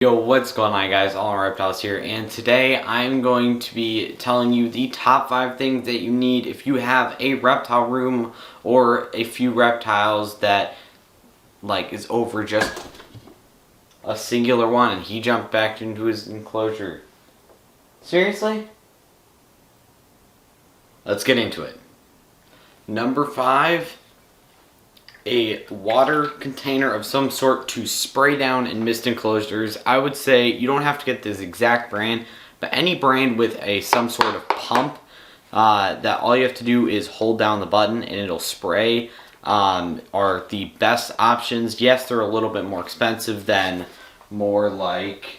Yo, what's going on, guys? All our reptiles here, and today I'm going to be telling you the top 5 things that you need if you have a reptile room or a few reptiles that is over just a singular one and he jumped back into his enclosure. Seriously? Let's get into it. Number 5, a water container of some sort to spray down and mist enclosures. I would say you don't have to get this exact brand, but any brand with some sort of pump that all you have to do is hold down the button and it'll spray are the best options. Yes, they're a little bit more expensive than more like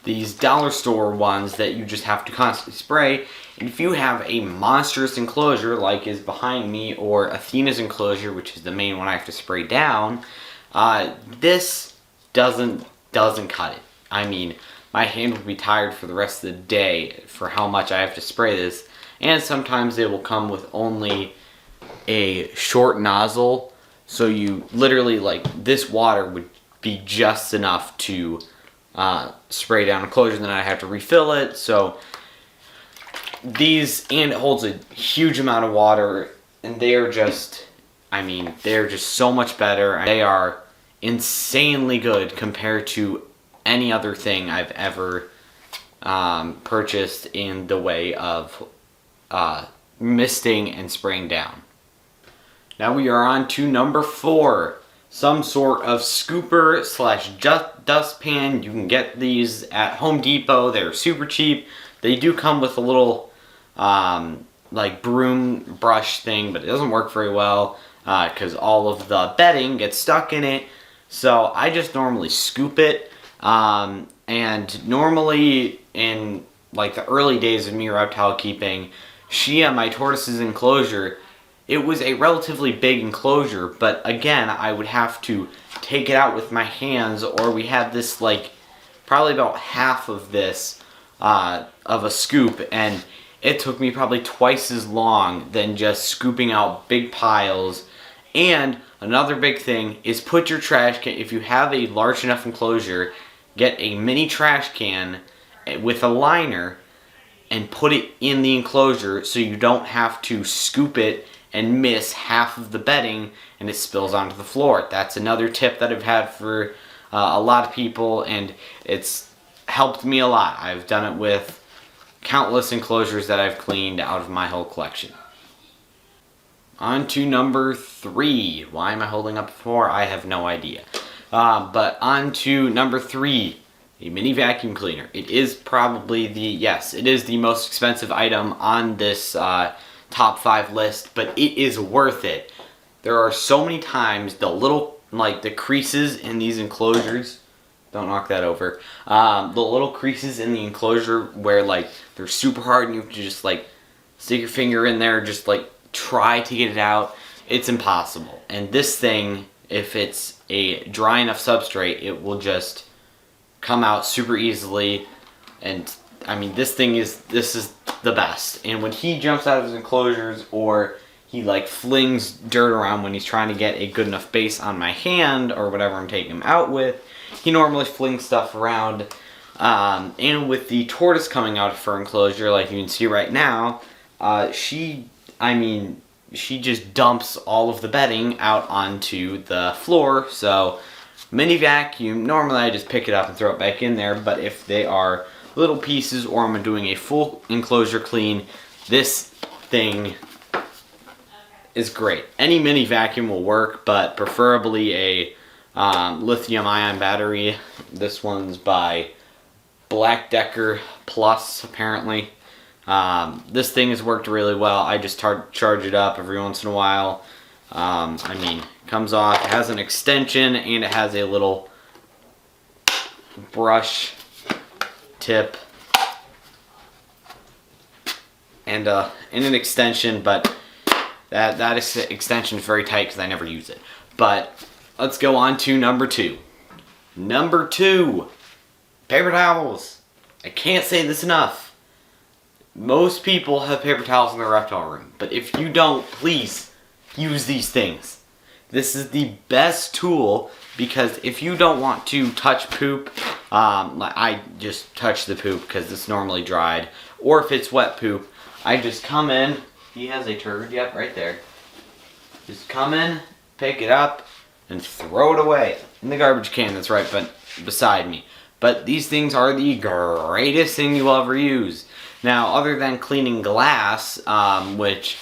these dollar store ones that you just have to constantly spray. And if you have a monstrous enclosure like is behind me, or Athena's enclosure, which is the main one I have to spray down, this doesn't cut it. I mean, my hand will be tired for the rest of the day for how much I have to spray this. And sometimes they will come with only a short nozzle, so you literally, this water would be just enough to spray down enclosure, and then I have to refill it. So these, and it holds a huge amount of water, and they are just, they're just so much better. They are insanely good compared to any other thing I've ever purchased in the way of misting and spraying down. Now we are on to number 4. Some sort of scooper / dustpan. You can get these at Home Depot. They're super cheap. They do come with a little broom brush thing, but it doesn't work very well because all of the bedding gets stuck in it. So I just normally scoop it. And normally in the early days of me reptile keeping, my tortoise's enclosure, it was a relatively big enclosure, but again, I would have to take it out with my hands, or we had this probably about half of this of a scoop, and it took me probably twice as long than just scooping out big piles. And another big thing is put your trash can, if you have a large enough enclosure, get a mini trash can with a liner and put it in the enclosure so you don't have to scoop it and miss half of the bedding and it spills onto the floor. That's another tip that I've had for a lot of people, and it's helped me a lot. I've done it with countless enclosures that I've cleaned out of my whole collection. On to number 3. Why am I holding up 4? I have no idea. But on to number 3, a mini vacuum cleaner. It is probably it is the most expensive item on this top 5 list, but it is worth it. There are so many times the little, the creases in these enclosures, don't knock that over, the little creases in the enclosure where they're super hard and you have to just stick your finger in there, just try to get it out. It's impossible. And this thing, if it's a dry enough substrate, it will just come out super easily. And this is the best. And when he jumps out of his enclosures, or he flings dirt around when he's trying to get a good enough base on my hand or whatever I'm taking him out with, he normally flings stuff around. And with the tortoise coming out of her enclosure, like you can see right now, she just dumps all of the bedding out onto the floor. So mini vacuum, normally I just pick it up and throw it back in there, but if they are little pieces or I'm doing a full enclosure clean, this thing is great. Any mini vacuum will work, but preferably a lithium ion battery. This one's by Black Decker Plus, apparently. This thing has worked really well. I just charge it up every once in a while. Comes off, it has an extension, and it has a little brush tip and an extension, but that extension is very tight because I never use it. But let's go on to number 2. Number 2, paper towels. I can't say this enough. Most people have paper towels in their reptile room, but if you don't, please use these things. This is the best tool because if you don't want to touch poop, like I just touch the poop because it's normally dried, or if it's wet poop, I just come in. He has a turd, yep, right there. Just come in, pick it up, and throw it away in the garbage can that's right beside me. But these things are the greatest thing you'll ever use. Now, other than cleaning glass, which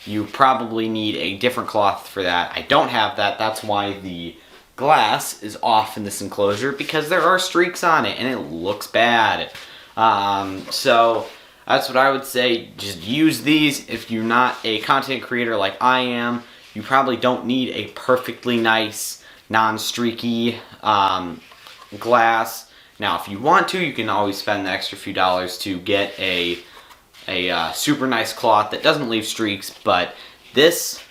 you probably need a different cloth for that. I don't have that. That's why the glass is off in this enclosure, because there are streaks on it and it looks bad. So that's what I would say. Just use these. If you're not a content creator like I am, you probably don't need a perfectly nice, non-streaky glass. Now, if you want to, you can always spend the extra few dollars to get a super nice cloth that doesn't leave streaks, but this,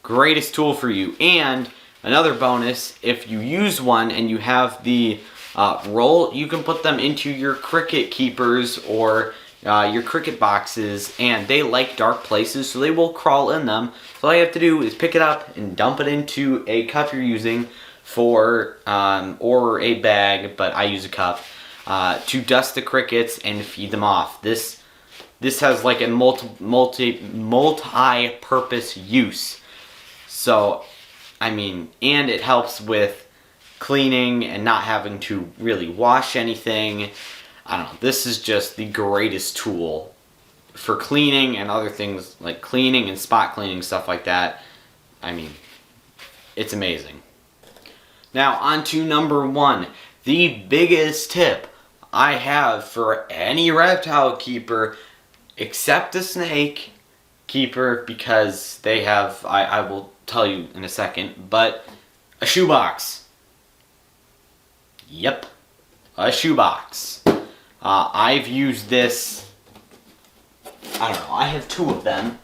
greatest tool for you. And another bonus, if you use one and you have the roll, you can put them into your cricket keepers or your cricket boxes, and they like dark places, so they will crawl in them. So all you have to do is pick it up and dump it into a cup you're using for, or a bag, but I use a cup, to dust the crickets and feed them off. This has like a multi-purpose use. So, I mean, and it helps with cleaning and not having to really wash anything. I don't know, this is just the greatest tool for cleaning and other things like cleaning and spot cleaning, stuff like that. I mean, it's amazing. Now, on to number 1. The biggest tip I have for any reptile keeper, except a snake keeper, because they have, I will tell you in a second, but a shoebox. Yep, a shoebox. I've used this, I don't know, I have 2 of them,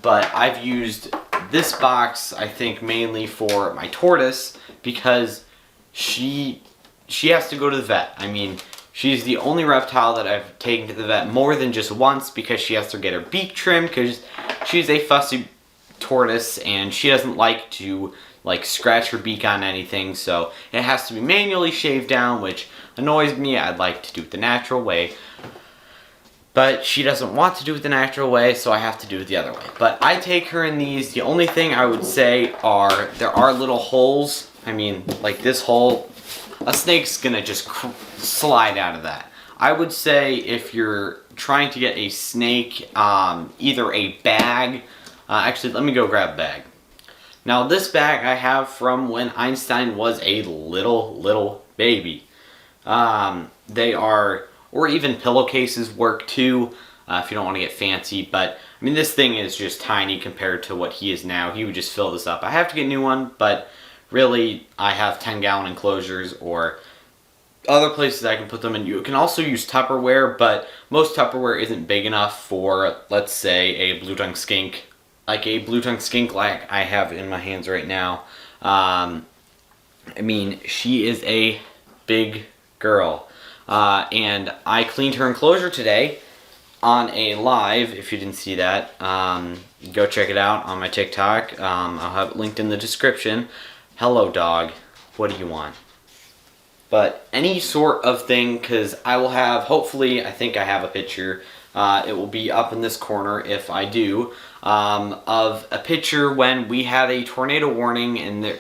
but I've used this box, I think, mainly for my tortoise, because she has to go to the vet. I mean, she's the only reptile that I've taken to the vet more than just once, because she has to get her beak trimmed, because she's a fussy tortoise and she doesn't like to scratch her beak on anything, so it has to be manually shaved down, which annoys me. I'd like to do it the natural way, but she doesn't want to do it the natural way, so I have to do it the other way. But I take her in these. The only thing I would say are there are little holes. I mean, like this hole, a snake's gonna just slide out of that. I would say if you're trying to get a snake, either a bag, actually let me go grab a bag. Now this bag I have from when Einstein was a little baby. They are, or even pillowcases work too, if you don't want to get fancy, but I mean this thing is just tiny compared to what he is now. He would just fill this up. I have to get a new one, but really I have 10-gallon enclosures or other places I can put them in. You can also use Tupperware, but most Tupperware isn't big enough for, let's say, a blue-tongued skink. Like a blue-tongued skink like I have in my hands right now. I mean, she is a big girl. And I cleaned her enclosure today on a live. If you didn't see that, go check it out on my TikTok. I'll have it linked in the description. Hello, dog. What do you want? But any sort of thing, because I will have, hopefully, I think I have a picture. It will be up in this corner if I do, of a picture when we had a tornado warning, and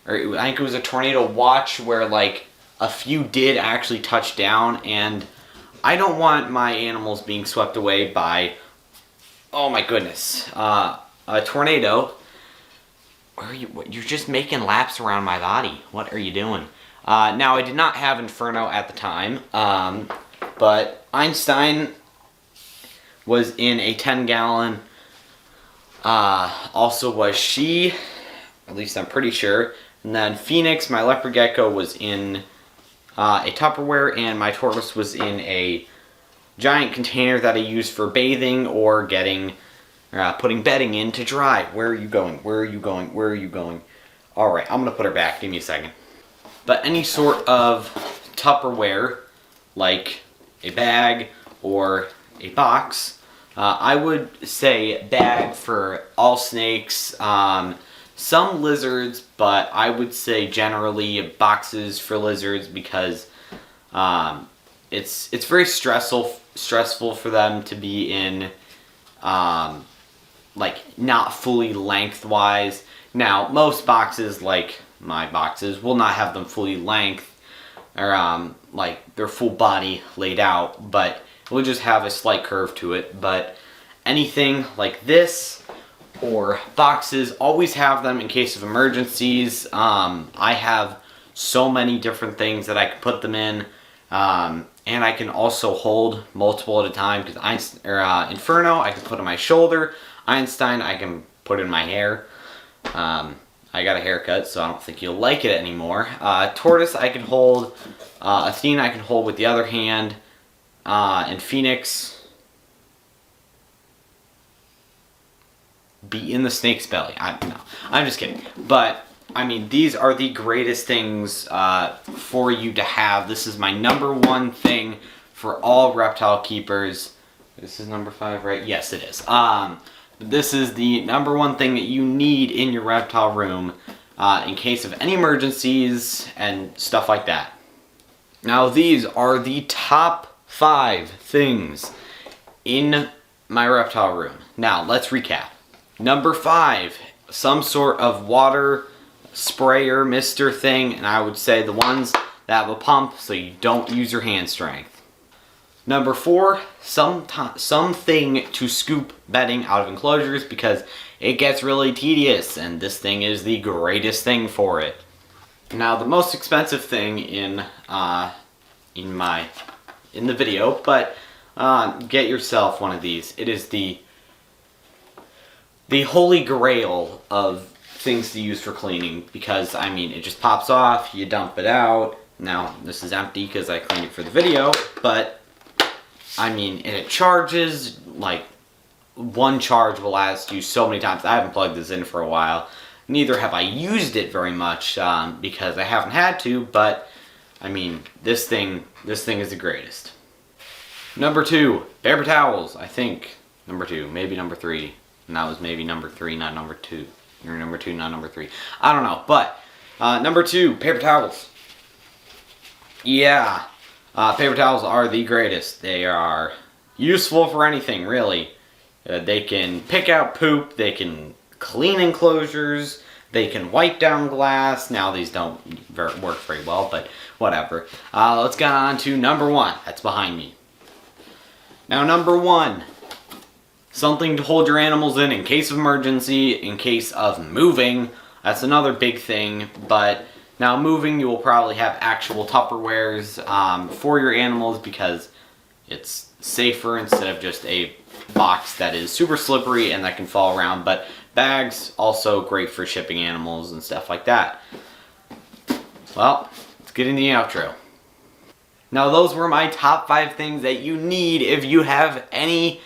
or I think it was a tornado watch where like a few did actually touch down, and I don't want my animals being swept away by, oh my goodness, a tornado. Where are you? You're just making laps around my body. What are you doing? Now, I did not have Inferno at the time, but Einstein was in a 10-gallon, also was she, at least I'm pretty sure, and then Phoenix, my leopard gecko, was in a Tupperware, and my tortoise was in a giant container that I use for bathing or getting, putting bedding in to dry. Where are you going? Where are you going? Where are you going? Alright, I'm going to put her back. Give me a second. But any sort of Tupperware, like a bag or a box, I would say bag for all snakes, some lizards, but I would say generally boxes for lizards because it's very stressful for them to be in like not fully lengthwise. Now most boxes, like my boxes, will not have them fully length or like their full body laid out, but it will just have a slight curve to it. But anything like this or boxes, always have them in case of emergencies. I have so many different things that I can put them in, and I can also hold multiple at a time because Inferno I can put on my shoulder, Einstein I can put in my hair. I got a haircut, so I don't think you'll like it anymore. Tortoise I can hold, Athena I can hold with the other hand, and Phoenix be in the snake's belly. No, I'm just kidding. But I mean, these are the greatest things for you to have. This is my number one thing for all reptile keepers. This is number 5, right? Yes, it is. This is the number one thing that you need in your reptile room in case of any emergencies and stuff like that. Now, these are the top 5 things in my reptile room. Now, let's recap. Number 5, some sort of water sprayer mister thing, and I would say the ones that have a pump so you don't use your hand strength. Number 4, something to scoop bedding out of enclosures because it gets really tedious, and this thing is the greatest thing for it. Now, the most expensive thing in the video, but get yourself one of these. It is the holy grail of things to use for cleaning because, I mean, it just pops off, you dump it out. Now, this is empty because I cleaned it for the video, but, I mean, and it charges, like, one charge will last you so many times. I haven't plugged this in for a while. Neither have I used it very much because I haven't had to, but, I mean, this thing is the greatest. Number 2, paper towels, I think. Number 2, maybe number 3. And that was maybe number 3, not number 2. Or number 2, not number 3. I don't know. But, number 2, paper towels. Yeah. Paper towels are the greatest. They are useful for anything, really. They can pick out poop. They can clean enclosures. They can wipe down glass. Now, these don't work very well, but whatever. Let's get on to number 1. That's behind me. Now, number 1. Something to hold your animals in case of emergency, in case of moving. That's another big thing. But now moving, you will probably have actual Tupperwares for your animals because it's safer instead of just a box that is super slippery and that can fall around. But bags, also great for shipping animals and stuff like that. Well, let's get in the outro. Now, those were my top 5 things that you need if you have any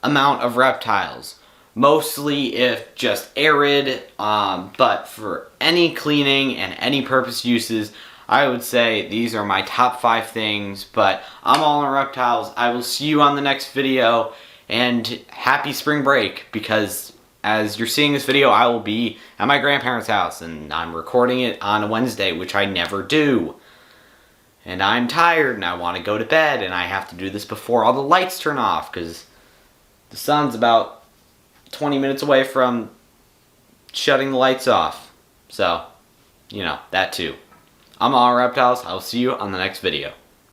amount of reptiles. Mostly if just arid, but for any cleaning and any purpose uses, I would say these are my top 5 things. But I'm all on reptiles. I will see you on the next video, and happy spring break, because as you're seeing this video, I will be at my grandparents' house, and I'm recording it on a Wednesday, which I never do. And I'm tired, and I want to go to bed, and I have to do this before all the lights turn off, because the sun's about 20 minutes away from shutting the lights off. So, you know, that too. I'm all reptiles. I'll see you on the next video.